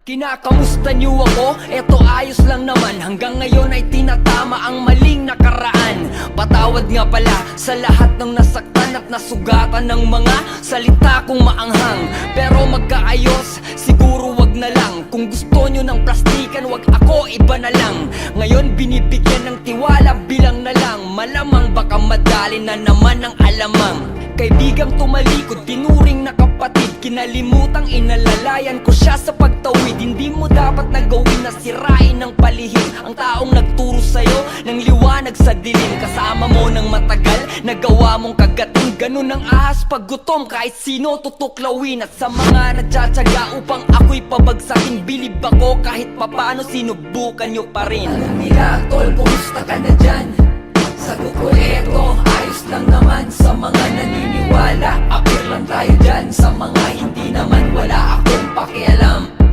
Kinakamusta niyo ako? Eto ayos lang naman. Hanggang ngayon ay tinatama ang maling nakaraan. Patawad nga pala sa lahat ng nasaktan at nasugatan ng mga salita kong maanghang. Pero magkaayos, siguro wag na lang. Kung gusto nyo ng plastikan, wag ako, iba na lang. Ngayon binibigyan ng tiwala, bilang na lang. Malamang baka madali na naman ang alamang. Kaibigang tumalikod, tinuring na kapatid. Kinalimutang inalalayan ko siya sa pagtawid. Hindi mo dapat nagawin na sirain ng palihim ang taong nagturo sa'yo ng liwanag sa dilim. Kasama mo ng matagal, nagawa mong kagatin. Ganun ang ahas pag gutom, kahit sino tutuklawin. At sa mga nagtsatsaga upang ako'y pabagsakin, bilib ako kahit papano, sinubukan nyo pa rin. Alam nila, tol, kumusta ka na dyan? Sagot ko eto, ayos lang naman. Sa mga naniniwala, apir lang tayo dyan. Sa mga hindi naman, wala akong pakialam.